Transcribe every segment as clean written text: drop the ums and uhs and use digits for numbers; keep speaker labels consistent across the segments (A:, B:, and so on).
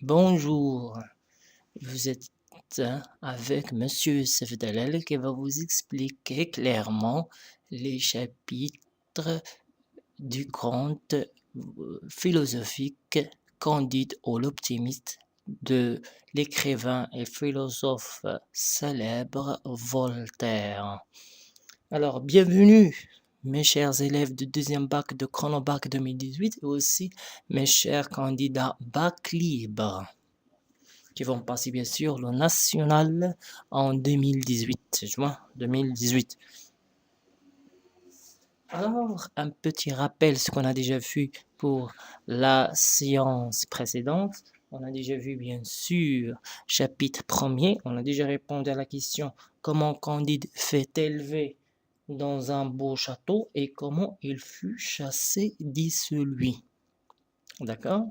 A: Bonjour, vous êtes avec Monsieur Sefdalel qui va vous expliquer clairement les chapitres du conte philosophique Candide ou l'optimiste de l'écrivain et philosophe célèbre Voltaire. Alors, bienvenue mes chers élèves du deuxième bac de Chronobac 2018 et aussi mes chers candidats bac libre qui vont passer bien sûr le national en 2018, juin 2018. Alors, un petit rappel, ce qu'on a déjà vu pour la séance précédente. On a déjà vu, bien sûr, chapitre 1er. On a déjà répondu à la question comment Candide fait élever dans un beau château et comment il fut chassé d'icelui. D'accord?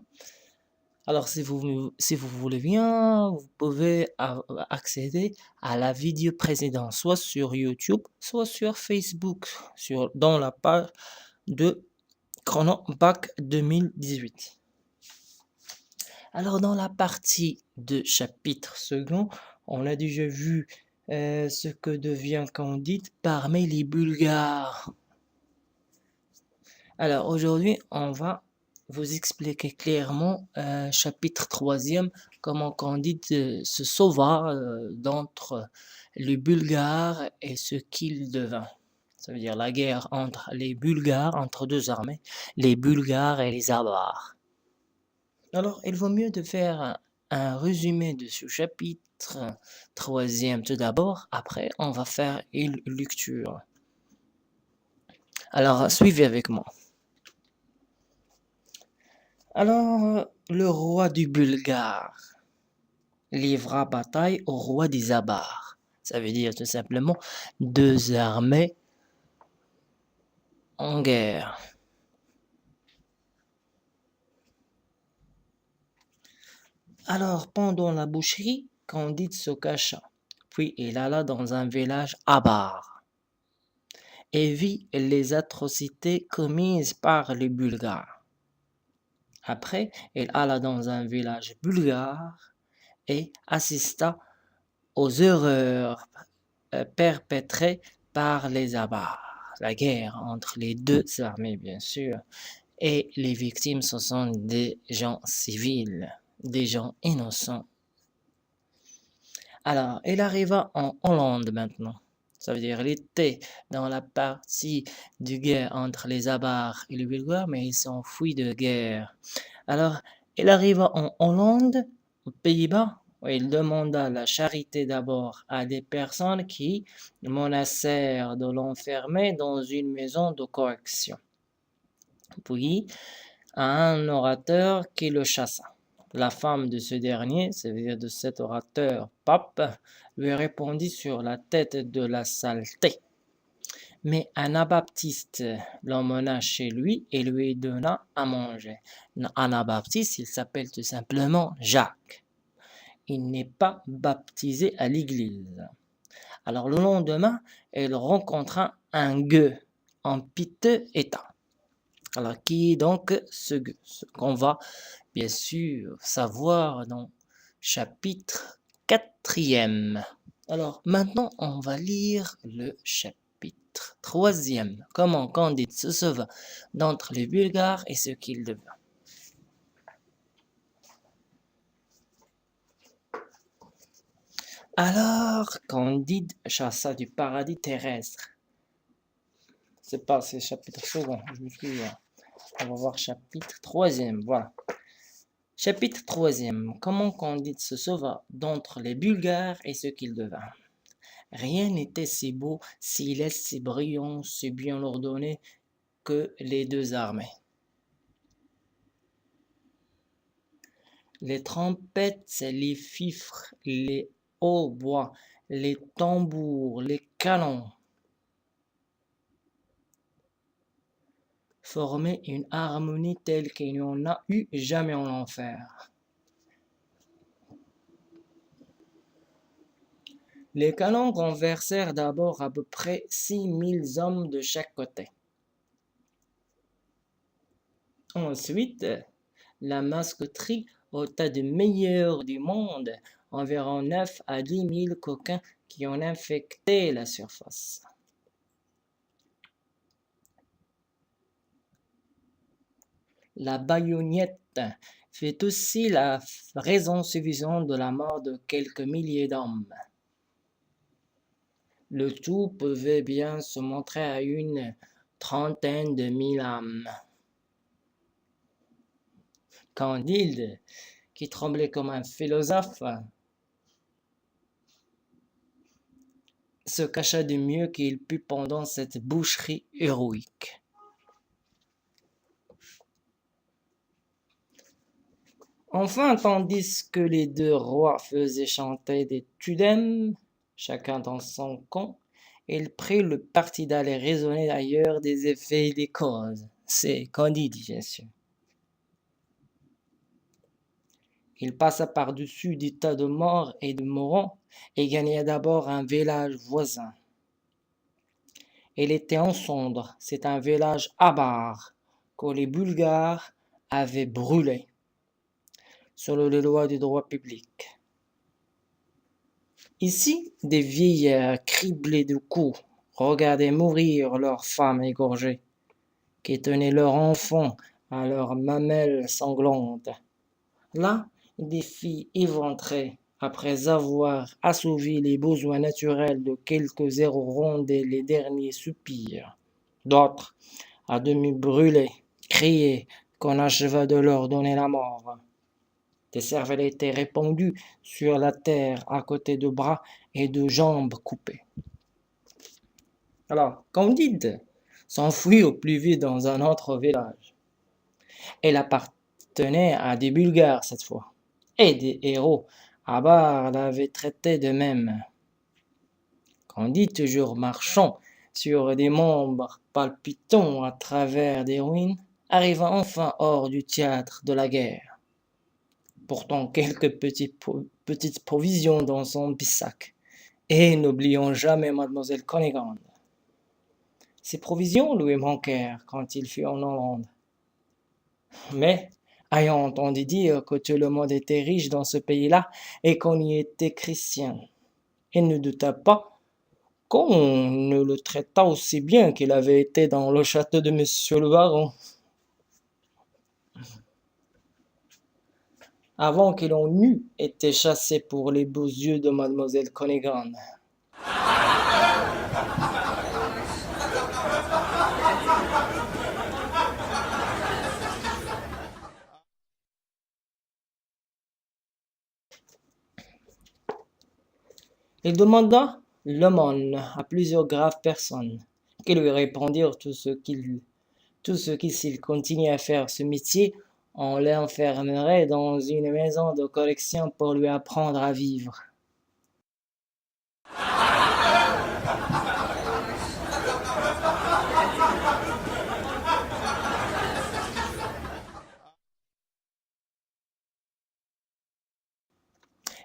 A: Alors, si vous voulez bien, vous pouvez accéder à la vidéo précédente, soit sur YouTube, soit sur Facebook, dans la page de Chrono Bac 2018. Alors, dans la partie de chapitre second, on a déjà vu ce que devient Candide parmi les Bulgares. Alors, aujourd'hui, on va vous expliquer clairement, chapitre 3e, comment Candide se sauva d'entre les Bulgares et ce qu'il devint. Ça veut dire la guerre entre les Bulgares, entre deux armées, les Bulgares et les Avars. Alors, il vaut mieux de faire un résumé de ce chapitre 3e tout d'abord, après on va faire une lecture. Alors, suivez avec moi. Alors, le roi du Bulgare livra bataille au roi des Avars. Ça veut dire tout simplement deux armées en guerre. Alors, pendant la boucherie, Candide se cacha, puis il alla dans un village avare et vit les atrocités commises par les Bulgares. Après, il alla dans un village bulgare et assista aux horreurs perpétrées par les Avars. La guerre entre les deux armées, bien sûr, et les victimes, ce sont des gens civils, des gens innocents. Alors, il arriva en Hollande maintenant. Ça veut dire il était dans la partie de guerre entre les Avars et les Bulgares, mais il s'enfuit de guerre. Alors, il arriva en Hollande, aux Pays-Bas, où il demanda la charité d'abord à des personnes qui menacèrent de l'enfermer dans une maison de correction. Puis, à un orateur qui le chassa. La femme de ce dernier, c'est-à-dire de cet orateur pape, lui répondit sur la tête de la saleté. Mais un anabaptiste l'emmena chez lui et lui donna à manger. Un anabaptiste, il s'appelle tout simplement Jacques. Il n'est pas baptisé à l'église. Alors le lendemain, il rencontra un gueux en piteux état. Alors qui est donc ce gueux? Ce qu'on va bien sûr savoir dans chapitre 4e. Alors maintenant, on va lire le chapitre 3e. Comment Candide se sauva d'entre les Bulgares et ce qu'il devint. Alors, Candide chassa du paradis terrestre. C'est chapitre second, je me suis. On va voir chapitre 3e, voilà. Chapitre 3e. Comment Candide se sauva d'entre les Bulgares et ce qu'il devint. Rien n'était si beau, si laid, si brillant, si bien ordonné que les deux armées. Les trompettes, les fifres, les hautbois, les tambours, les canons formaient une harmonie telle qu'il n'y en a eu jamais en enfer. Les canons renversèrent d'abord à peu près 6000 hommes de chaque côté. Ensuite, la masqueterie au tas de meilleurs du monde, environ 9 à 10 000 coquins qui ont infecté la surface. La baïonnette fait aussi la raison suffisante de la mort de quelques milliers d'hommes. Le tout pouvait bien se montrer à une trentaine de mille âmes. Candide, qui tremblait comme un philosophe, se cacha du mieux qu'il put pendant cette boucherie héroïque. Enfin, tandis que les deux rois faisaient chanter des tudèmes, chacun dans son coin, il prit le parti d'aller raisonner ailleurs des effets et des causes. C'est Candide, bien sûr. Il passa par-dessus des tas de morts et de mourants et gagna d'abord un village voisin. Il était en cendres, c'est un village avare que les Bulgares avaient brûlé, selon les lois du droit public. Ici, des vieillards criblés de coups regardaient mourir leurs femmes égorgées, qui tenaient leurs enfants à leurs mamelles sanglantes. Là, des filles éventrées, après avoir assouvi les besoins naturels de quelques-uns rondaient les derniers soupirs. D'autres, à demi brûlés, criaient qu'on acheva de leur donner la mort. Des cervelles étaient répandues sur la terre à côté de bras et de jambes coupées. Alors, Candide s'enfuit au plus vite dans un autre village. Elle appartenait à des Bulgares cette fois, et des héros avares l'avaient traité de même. Candide, toujours marchant sur des membres palpitants à travers des ruines, arriva enfin hors du théâtre de la guerre, portant quelques petites provisions dans son bissac, et n'oubliant jamais mademoiselle Cunégonde. Ces provisions lui manquèrent quand il fut en Hollande. Mais, ayant entendu dire que tout le monde était riche dans ce pays-là et qu'on y était chrétien, il ne douta pas qu'on ne le traitât aussi bien qu'il avait été dans le château de Monsieur le Baron. Avant qu'il en eût été chassé pour les beaux yeux de mademoiselle Cunégonde. Il demanda l'aumône à plusieurs graves personnes, qui lui répondirent tout ce qui, s'il continuait à faire ce métier, on l'enfermerait dans une maison de correction pour lui apprendre à vivre.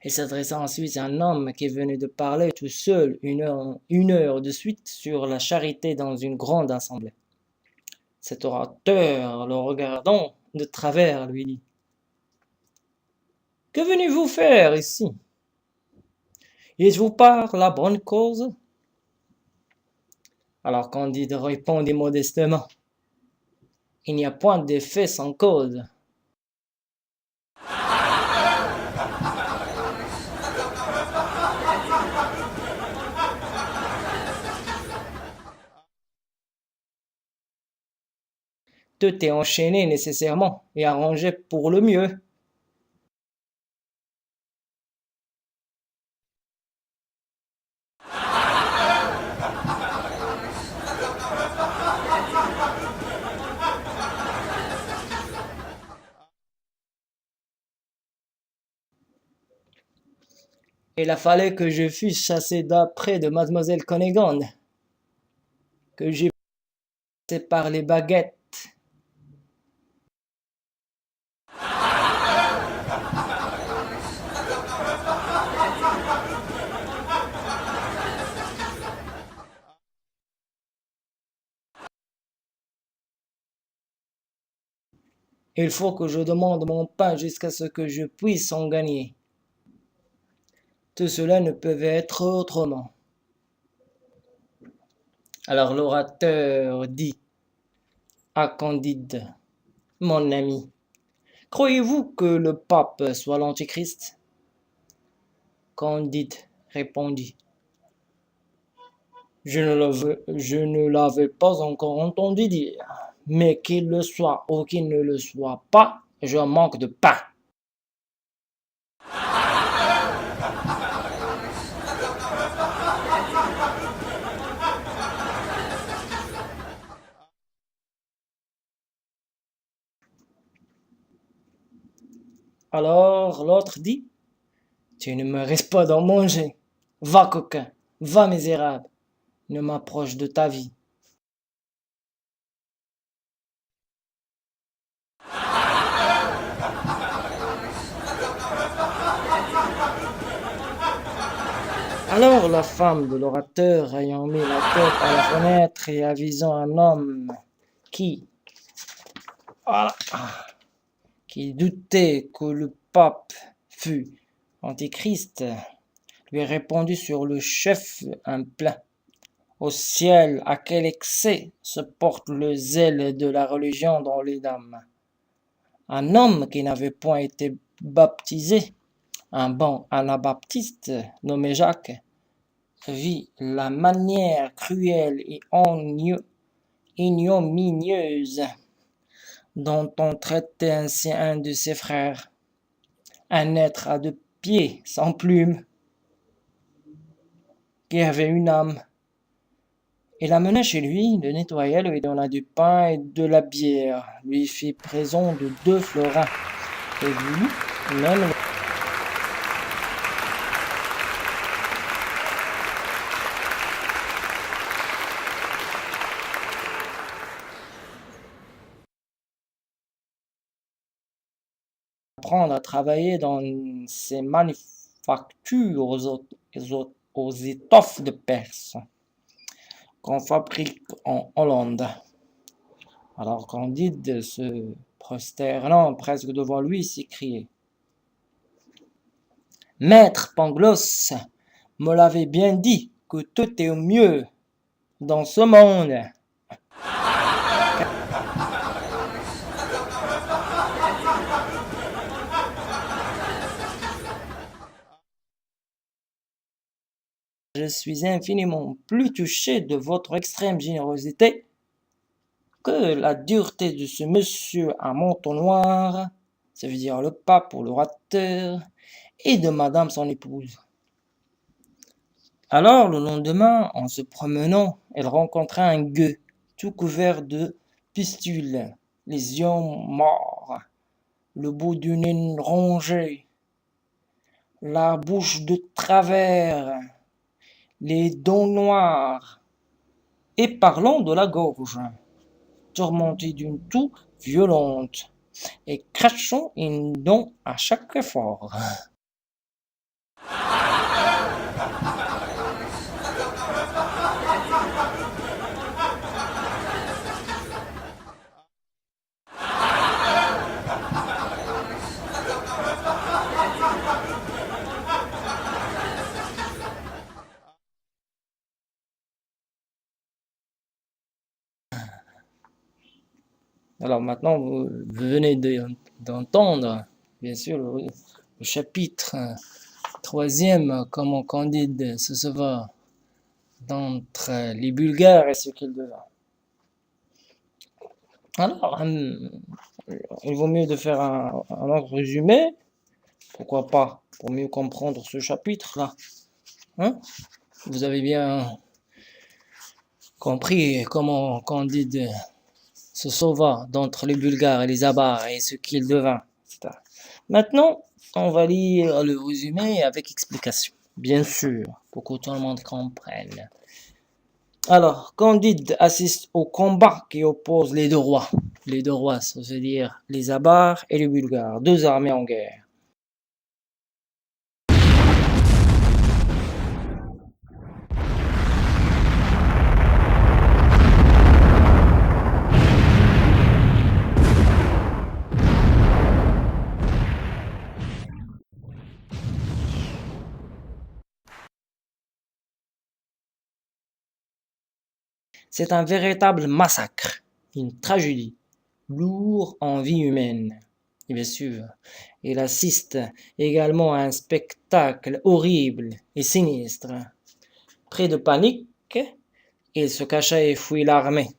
A: Il s'adressa ensuite à un homme qui venait de parler tout seul une heure de suite sur la charité dans une grande assemblée. Cet orateur, le regardant de travers, lui dit: « Que venez-vous faire ici? Y êtes-vous par la bonne cause? » Alors Candide répondit modestement: « Il n'y a point d'effet sans cause. » Tout est enchaîné nécessairement et arrangé pour le mieux. Il a fallu que je fusse chassé d'après de mademoiselle Cunégonde, que j'ai passé par les baguettes. Il faut que je demande mon pain jusqu'à ce que je puisse en gagner. Tout cela ne peut être autrement. Alors l'orateur dit à Candide, mon ami, croyez-vous que le pape soit l'Antichrist? Candide répondit, je ne l'avais pas encore entendu dire, mais qu'il le soit ou qu'il ne le soit pas, je manque de pain. Alors l'autre dit, tu ne me risques pas d'en manger. Va coquin, va misérable, ne m'approche de ta vie. Alors la femme de l'orateur, ayant mis la tête à la fenêtre et avisant un homme voilà, qui doutait que le pape fût Antichrist, lui répondit sur le chef un plein. Au ciel, à quel excès se porte le zèle de la religion dans les dames. Un homme qui n'avait point été baptisé, un bon anabaptiste nommé Jacques, vit la manière cruelle et ignominieuse dont on traitait ainsi un de ses frères, un être à 2 pieds, sans plumes, qui avait une âme. Il l'amena chez lui, le nettoya, lui donna du pain et de la bière, lui fit présent de 2 florins, et lui même apprendre à travailler dans ses manufactures aux étoffes de Perse qu'on fabrique en Hollande. Alors Candide, se prosternant presque devant lui, s'écriait, Maître Pangloss me l'avait bien dit que tout est au mieux dans ce monde. Je suis infiniment plus touché de votre extrême générosité que la dureté de ce monsieur à manteau noir, ça veut dire le pape ou l'orateur, et de madame son épouse. Alors le lendemain, en se promenant, elle rencontra un gueux, tout couvert de pustules, les yeux morts, le bout du nez rongé, la bouche de travers, les dents noires, et parlant de la gorge, tourmenté d'une toux violente, et crachant une dent à chaque effort. Alors maintenant, vous venez d'entendre, bien sûr, le chapitre 3e, comment Candide se sauva d'entre les Bulgares et ce qu'il devint. Alors, il vaut mieux de faire un autre résumé, pourquoi pas, pour mieux comprendre ce chapitre-là. Hein? Vous avez bien compris comment Candide se sauva d'entre les Bulgares et les Avars et ce qu'il devint, etc. Maintenant, on va lire le résumé avec explication, bien sûr, pour que tout le monde comprenne. Alors, Candide assiste au combat qui oppose les 2 rois. Les 2 rois, ça veut dire les Avars et les Bulgares, 2 armées en guerre. C'est un véritable massacre, une tragédie, lourd en vie humaine. Et bien sûr, il assiste également à un spectacle horrible et sinistre. Pris de panique, il se cacha et fuit l'armée.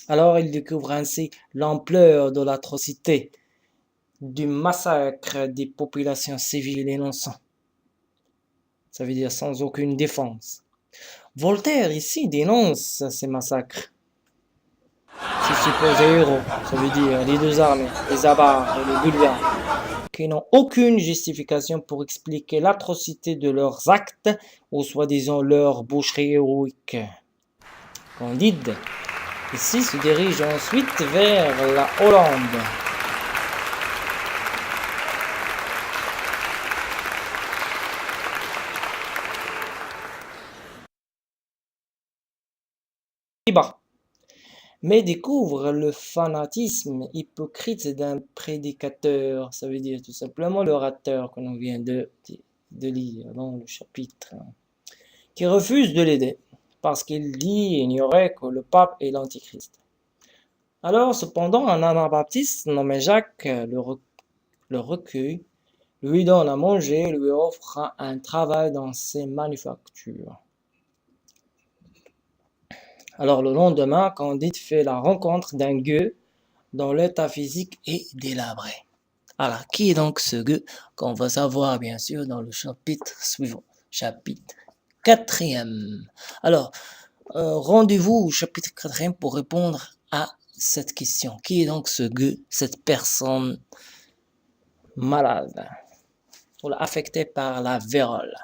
A: Alors il découvre ainsi l'ampleur de l'atrocité du massacre des populations civiles innocentes. Ça veut dire sans aucune défense. Voltaire ici dénonce ces massacres. Ces supposés héros, ça veut dire les deux armées, les Avars et les Bulgares, qui n'ont aucune justification pour expliquer l'atrocité de leurs actes ou soi-disant leur boucherie héroïque. Candide ici se dirige ensuite vers la Hollande. Mais découvre le fanatisme hypocrite d'un prédicateur, ça veut dire tout simplement l'orateur que l'on vient de lire dans le chapitre, qui refuse de l'aider parce qu'il dit ignorer que le pape est l'antichrist. Alors cependant un anabaptiste nommé Jacques le recueille, lui donne à manger et lui offre un travail dans ses manufactures. Alors le lendemain, Candide fait la rencontre d'un gueux dont l'état physique est délabré. Alors, qui est donc ce gueux qu'on va savoir bien sûr dans le chapitre suivant, chapitre 4e. Alors, rendez-vous au chapitre 4e pour répondre à cette question. Qui est donc ce gueux, cette personne malade ou affectée par la vérole?